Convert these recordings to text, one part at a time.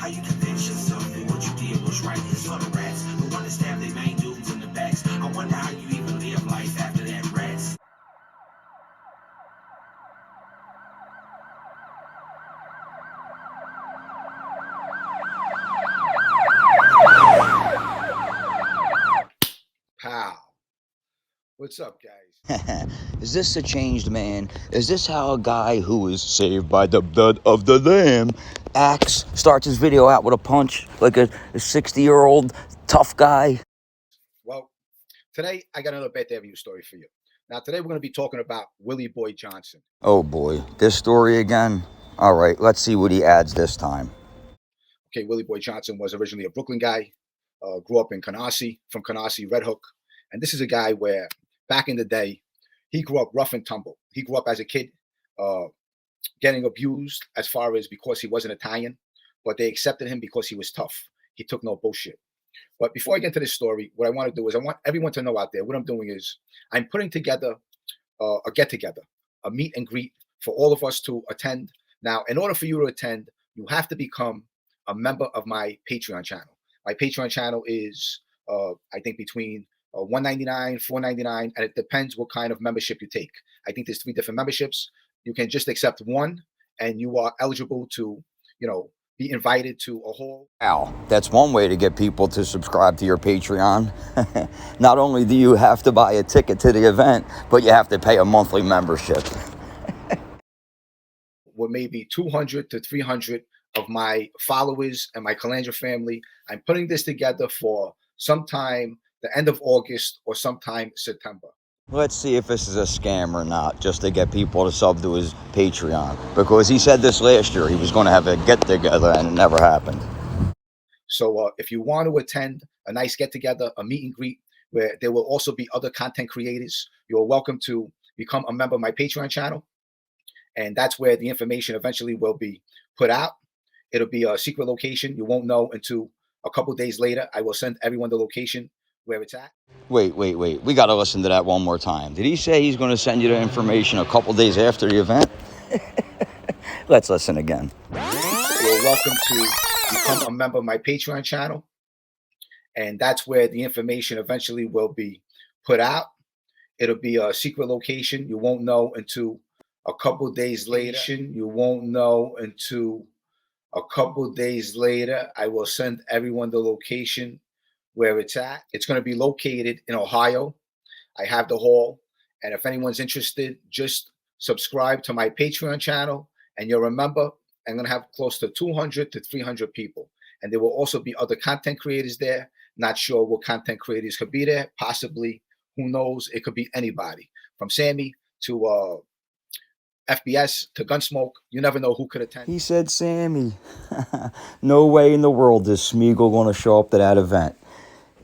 how you convince yourself that what you did was right. It's for the rats, the one that stabbed their main dudes in the backs. I wonder how you even live life after that, rats. Pow. What's up, guys? Is this a changed man? Is this how a guy who is saved by the blood of the Lamb acts? Starts his video out with a punch like a 60-year-old tough guy? Well, today I got another Beth Avenue story for you. Now, today we're going to be talking about Willie Boy Johnson. Oh boy, this story again? All right, let's see what he adds this time. Okay, Willie Boy Johnson was originally a Brooklyn guy, grew up in Canarsie, from Canarsie, Red Hook. And this is a guy where back in the day, he grew up rough and tumble. He grew up as a kid getting abused as far as because he wasn't Italian, but they accepted him because he was tough. He took no bullshit. But before I get to this story, what I want to do is I want everyone to know out there, what I'm doing is I'm putting together a get-together, a meet and greet for all of us to attend. Now, in order for you to attend, you have to become a member of my Patreon channel. My Patreon channel is, I think, between $1.99, $4.99, and it depends what kind of membership you take. I think there's 3 different memberships. You can just accept one, and you are eligible to, be invited to a whole. Wow, that's one way to get people to subscribe to your Patreon. Not only do you have to buy a ticket to the event, but you have to pay a monthly membership. With maybe 200 to 300 of my followers and my Calandra family. I'm putting this together for sometime the end of August or sometime September. Let's see if this is a scam or not, just to get people to sub to his Patreon. Because he said this last year, he was going to have a get-together, and it never happened. So if you want to attend a nice get-together, a meet and greet, where there will also be other content creators, you're welcome to become a member of my Patreon channel. And that's where the information eventually will be put out. It'll be a secret location. You won't know until a couple days later. I will send everyone the location where it's at. Wait. We got to listen to that one more time. Did he say he's going to send you the information a couple days after the event? Let's listen again. You're welcome to become a member of my Patreon channel. And that's where the information eventually will be put out. It'll be a secret location. You won't know until a couple days later. You won't know until a couple days later. I will send everyone the location where it's at. It's going to be located in Ohio. I have the hall. And if anyone's interested, just subscribe to my Patreon channel. And you'll remember, I'm going to have close to 200 to 300 people. And there will also be other content creators there. Not sure what content creators could be there. Possibly, who knows? It could be anybody. From Sammy to FBS to Gunsmoke. You never know who could attend. He said Sammy. No way in the world is Smeagol going to show up to that event.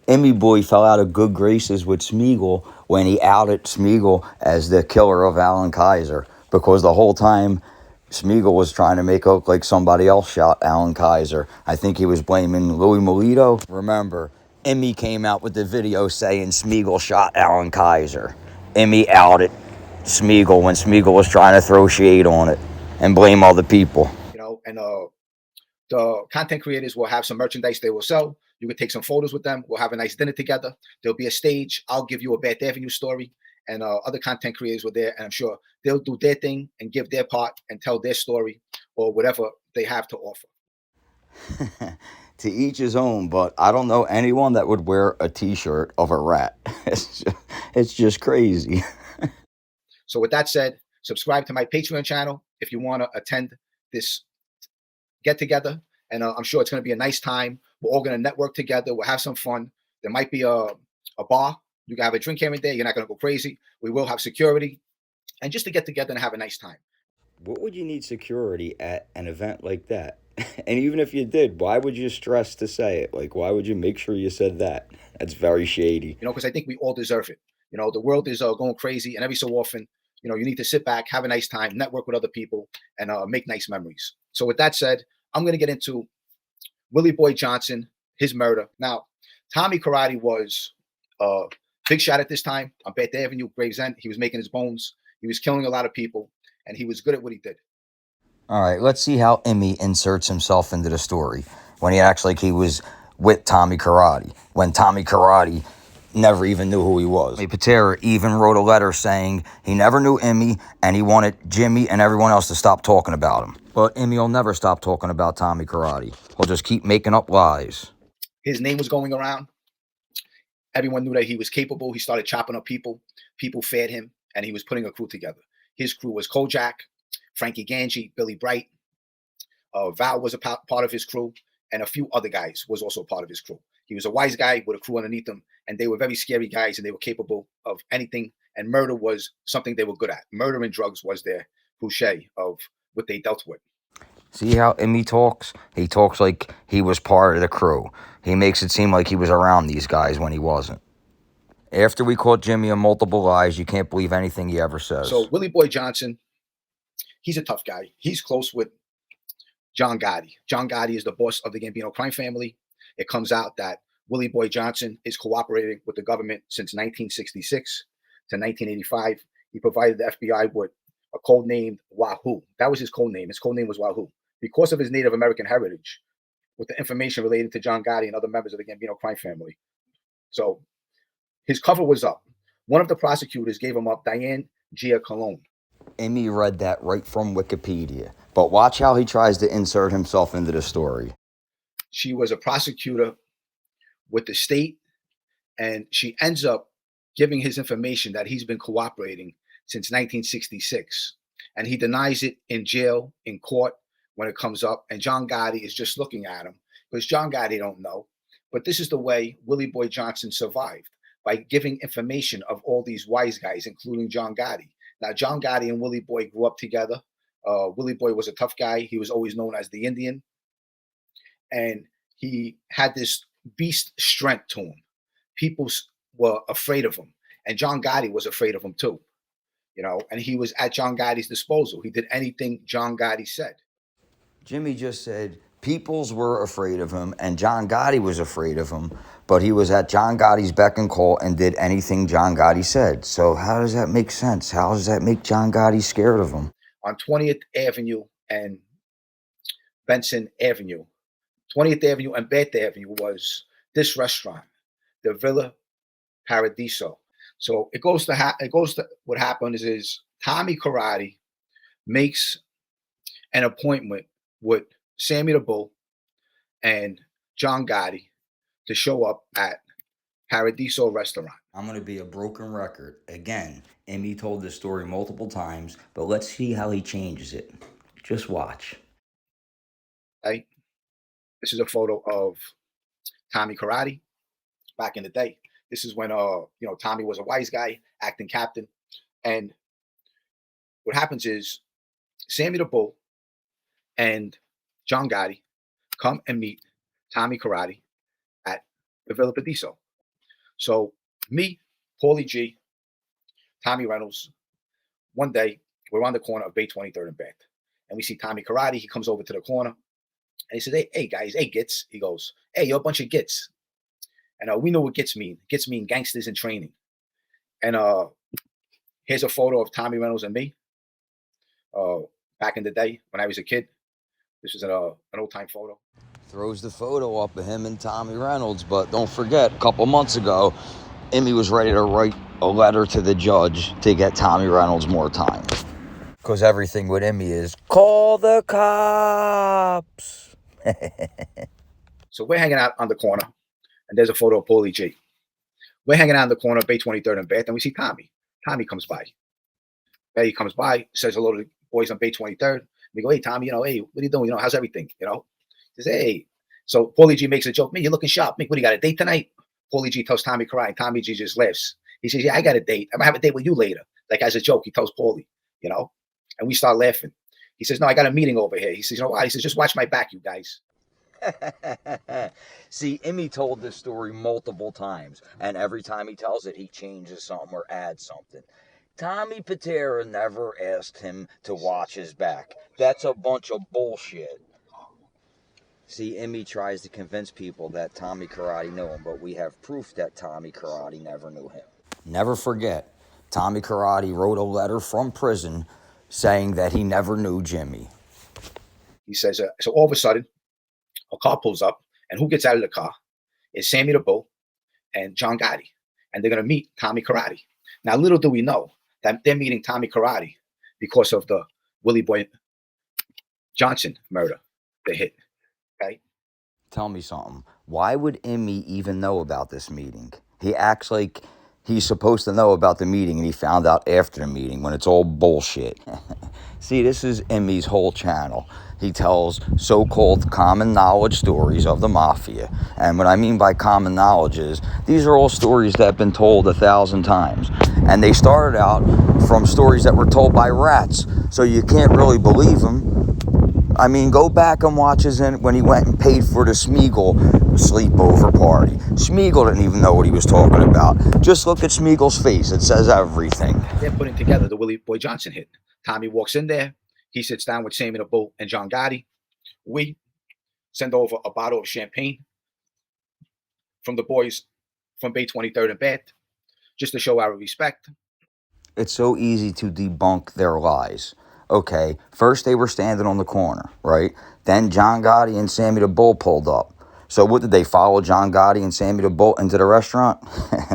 Emmy Boy fell out of good graces with Smeagol when he outed Smeagol as the killer of Alan Kaiser, because the whole time Smeagol was trying to make it look like somebody else shot Alan Kaiser. I think he was blaming Louis Molito. Remember, Emmy came out with the video saying Smeagol shot Alan Kaiser. Emmy outed Smeagol when Smeagol was trying to throw shade on it and blame other people. And the content creators will have some merchandise they will sell. You can take some photos with them. We'll have a nice dinner together. There'll be a stage. I'll give you a Beth Avenue story. And other content creators were there. And I'm sure they'll do their thing and give their part and tell their story or whatever they have to offer. To each his own, but I don't know anyone that would wear a T-shirt of a rat. It's just crazy. So with that said, subscribe to my Patreon channel if you want to attend this get-together. And I'm sure it's going to be a nice time. We're all going to network together. We'll have some fun. There might be a bar. You can have a drink here and there. You're not going to go crazy. We will have security. And just to get together and have a nice time. What would you need security at an event like that? And even if you did, why would you stress to say it? Like, why would you make sure you said that? That's very shady. Because I think we all deserve it. The world is going crazy. And every so often, you need to sit back, have a nice time, network with other people, and make nice memories. So with that said, I'm going to get into Willie Boy Johnson, his murder. Now, Tommy Karate was a big shot at this time on Beth Avenue, Gravesend. He was making his bones. He was killing a lot of people, and he was good at what he did. All right, let's see how Emmy inserts himself into the story. when he acts like he was with Tommy Karate, when Tommy Karate never even knew who he was. Tommy Pitera even wrote a letter saying he never knew Emmy and he wanted Jimmy and everyone else to stop talking about him. But Emmy will never stop talking about Tommy Karate. He'll just keep making up lies. His name was going around. Everyone knew that he was capable. He started chopping up people. People fed him, and he was putting a crew together. His crew was Kojak, Frankie Ganji, Billy Bright. Val was a part of his crew, and a few other guys was also part of his crew. He was a wise guy with a crew underneath him, and they were very scary guys, and they were capable of anything. And murder was something they were good at. Murder and drugs was their cliche of what they dealt with. See how Emmy talks? He talks like he was part of the crew. He makes it seem like he was around these guys when he wasn't. After we caught Jimmy on multiple lies, you can't believe anything he ever says. So Willie Boy Johnson, he's a tough guy. He's close with John Gotti. John Gotti is the boss of the Gambino crime family. It comes out that Willie Boy Johnson is cooperating with the government since 1966 to 1985. He provided the FBI with a code named Wahoo. That was his code name. His code name was Wahoo. Because of his Native American heritage, with the information related to John Gotti and other members of the Gambino crime family. So his cover was up. One of the prosecutors gave him up, Diane Gia Colon. Emmy read that right from Wikipedia. But watch how he tries to insert himself into the story. She was a prosecutor with the state, and she ends up giving his information that he's been cooperating since 1966. And he denies it in jail, in court, when it comes up. And John Gotti is just looking at him because John Gotti don't know. But this is the way Willie Boy Johnson survived, by giving information of all these wise guys, including John Gotti. Now, John Gotti and Willie Boy grew up together. Willie Boy was a tough guy. He was always known as the Indian. And he had this beast strength to him. People were afraid of him. And John Gotti was afraid of him too. You know, and he was at John Gotti's disposal. He did anything John Gotti said. Jimmy just said peoples were afraid of him and John Gotti was afraid of him, but he was at John Gotti's beck and call and did anything John Gotti said. So how does that make sense? How does that make John Gotti scared of him? On 20th Avenue and Benson Avenue, 20th Avenue and Beth Avenue was this restaurant, the Villa Paradiso. So it goes to what happened is Tommy Karate makes an appointment with Sammy the Bull and John Gotti to show up at Paradiso restaurant. I'm going to be a broken record. Again, Emmy told this story multiple times, but let's see how he changes it. Just watch. Right? This is a photo of Tommy Karate back in the day. This is when Tommy was a wise guy, acting captain. And what happens is Sammy the Bull and John Gotti come and meet Tommy Karate at the Villa Paradiso. So me, Paulie G, Tommy Reynolds, one day we're on the corner of Bay 23rd and Bath. And we see Tommy Karate. He comes over to the corner and he says, hey guys, hey gits. He goes, hey, you're a bunch of gits. And we know what gits mean. Gits mean gangsters in training. And here's a photo of Tommy Reynolds and me back in the day when I was a kid. This was an old-time photo. Throws the photo up of him and Tommy Reynolds, but don't forget, a couple months ago, Emmy was ready to write a letter to the judge to get Tommy Reynolds more time. Because everything with Emmy is, call the cops. So we're hanging out on the corner, and there's a photo of Paulie G. We're hanging out on the corner of Bay 23rd and Bath, and we see Tommy. Tommy comes by. He comes by, says hello to the boys on Bay 23rd. We go, hey, Tommy, hey, what are you doing? How's everything? He says, hey. So Paulie G makes a joke. Man, you're looking sharp. Mick, what do you got, a date tonight? Paulie G tells Tommy Karate. Tommy G just laughs. He says, yeah, I got a date. I'm going to have a date with you later. Like as a joke, he tells Paulie, and we start laughing. He says, no, I got a meeting over here. He says, why? He says, just watch my back, you guys. See, Emmy told this story multiple times, and every time he tells it, he changes something or adds something. Tommy Pitera never asked him to watch his back. That's a bunch of bullshit. See, Emmy tries to convince people that Tommy Karate knew him, but we have proof that Tommy Karate never knew him. Never forget, Tommy Karate wrote a letter from prison saying that he never knew Jimmy. He says, so all of a sudden, a car pulls up, and who gets out of the car is Sammy the Bull and John Gotti. And they're going to meet Tommy Karate. Now, little do we know that they're meeting Tommy Karate because of the Willie Boy Johnson murder they hit. Okay? Tell me something. Why would Emmy even know about this meeting? He acts like he's supposed to know about the meeting and he found out after the meeting when it's all bullshit. See, this is Emmy's whole channel. He tells so-called common knowledge stories of the mafia. And what I mean by common knowledge is these are all stories that have been told 1,000 times. And they started out from stories that were told by rats. So you can't really believe them. I mean, go back and watch his when he went and paid for the Smeagol sleepover party. Smeagol didn't even know what he was talking about. Just look at Smeagol's face. It says everything. They're putting together the Willie Boy Johnson hit. Tommy walks in there. He sits down with Sammy the Bull and John Gotti. We send over a bottle of champagne from the boys from Bay 23rd and Bath, just to show our respect. It's so easy to debunk their lies. Okay, first they were standing on the corner, right? Then John Gotti and Sammy the Bull pulled up. So what, did they follow John Gotti and Sammy the Bull into the restaurant?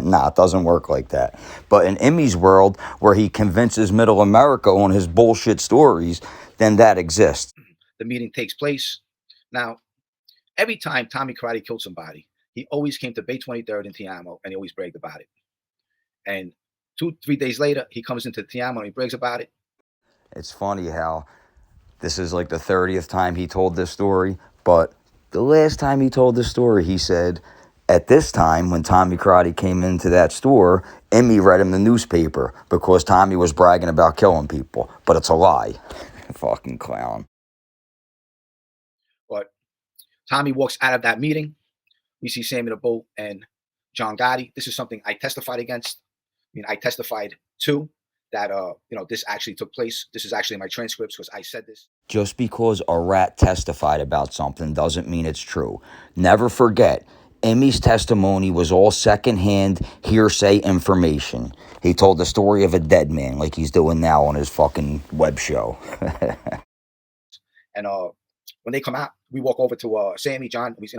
Nah, it doesn't work like that. But in Emmy's world, where he convinces Middle America on his bullshit stories, then that exists. The meeting takes place. Now, every time Tommy Karate killed somebody, he always came to Bay 23rd in Tiamo, and he always bragged about it. And 2-3 days later, he comes into Tiamo and he brags about it. It's funny how this is like the 30th time he told this story, but the last time he told this story, he said, at this time, when Tommy Karate came into that store, Emmy read him the newspaper because Tommy was bragging about killing people. But it's a lie. Fucking clown. But Tommy walks out of that meeting. We see Sammy the Bull and John Gotti. This is something I testified against. I mean, I testified to that, this actually took place. This is actually in my transcripts because I said this. Just because a rat testified about something doesn't mean it's true. Never forget, Emmy's testimony was all secondhand hearsay information. He told the story of a dead man like he's doing now on his fucking web show. And when they come out, we walk over to Sammy, John. We say,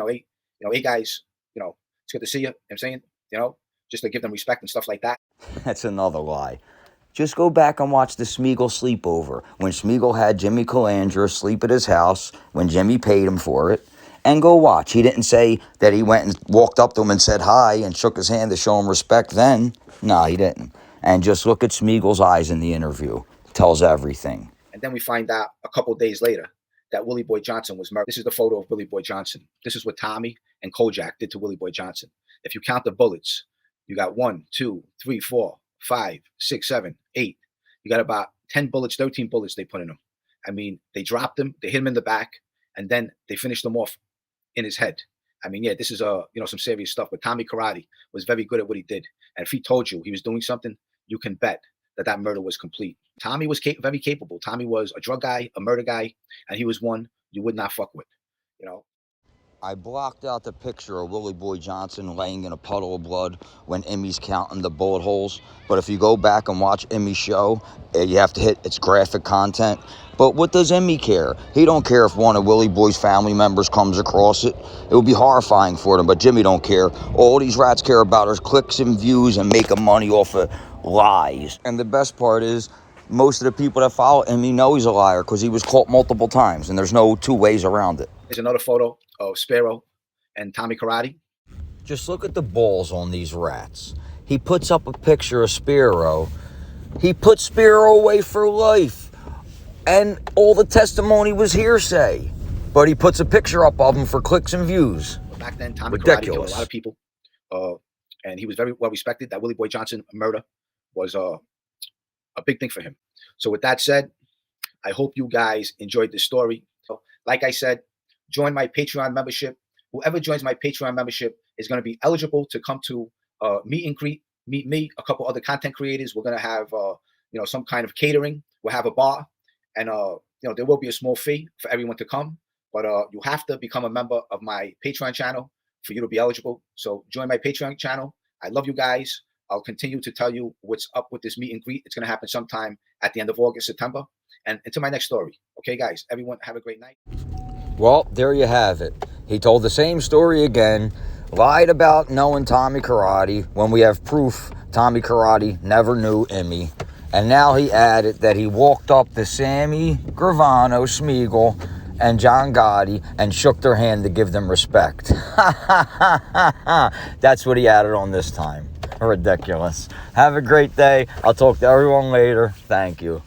hey guys, it's good to see you. I'm saying, just to give them respect and stuff like that. That's another lie. Just go back and watch the Smeagol sleepover when Smeagol had Jimmy Calandra sleep at his house when Jimmy paid him for it. And go watch. He didn't say that he went and walked up to him and said hi and shook his hand to show him respect then. No, he didn't. And just look at Smeagol's eyes in the interview. It tells everything. And then we find out a couple days later that Willie Boy Johnson was murdered. This is the photo of Willie Boy Johnson. This is what Tommy and Kojak did to Willie Boy Johnson. If you count the bullets, you got 1, 2, 3, 4, 5, 6, 7, 8. You got about 10 bullets, 13 bullets they put in him. I mean, they dropped him, they hit him in the back, and then they finished him off in his head. I mean, yeah, this is some serious stuff. But Tommy Karate was very good at what he did. And if he told you he was doing something, you can bet that murder was complete. Tommy was very capable. Tommy was a drug guy, a murder guy, and he was one you would not fuck with, I blocked out the picture of Willie Boy Johnson laying in a puddle of blood when Emmy's counting the bullet holes. But if you go back and watch Emmy's show, you have to hit its graphic content. But what does Emmy care? He don't care if one of Willie Boy's family members comes across it. It would be horrifying for them, but Jimmy don't care. All these rats care about is clicks and views and making money off of lies. And the best part is, most of the people that follow Emmy know he's a liar because he was caught multiple times, and there's no two ways around it. There's another photo of Sparrow and Tommy Karate. Just look at the balls on these rats. He puts up a picture of Sparrow. He put Sparrow away for life. And all the testimony was hearsay. But he puts a picture up of him for clicks and views. Back then, Tommy Karate killed a lot of people. And he was very well respected. That Willie Boy Johnson murder was a big thing for him. So with that said, I hope you guys enjoyed this story. So, like I said, join my Patreon membership. Whoever joins my Patreon membership is going to be eligible to come to meet and greet, meet me, a couple other content creators. We're going to have, some kind of catering. We'll have a bar, and there will be a small fee for everyone to come. But you have to become a member of my Patreon channel for you to be eligible. So join my Patreon channel. I love you guys. I'll continue to tell you what's up with this meet and greet. It's going to happen sometime at the end of August, September. And until my next story. Okay, guys, everyone have a great night. Well, there you have it. He told the same story again, lied about knowing Tommy Karate when we have proof Tommy Karate never knew Emmy. And now he added that he walked up to Sammy Gravano, Smeagol, and John Gotti and shook their hand to give them respect. That's what he added on this time. Ridiculous. Have a great day. I'll talk to everyone later. Thank you.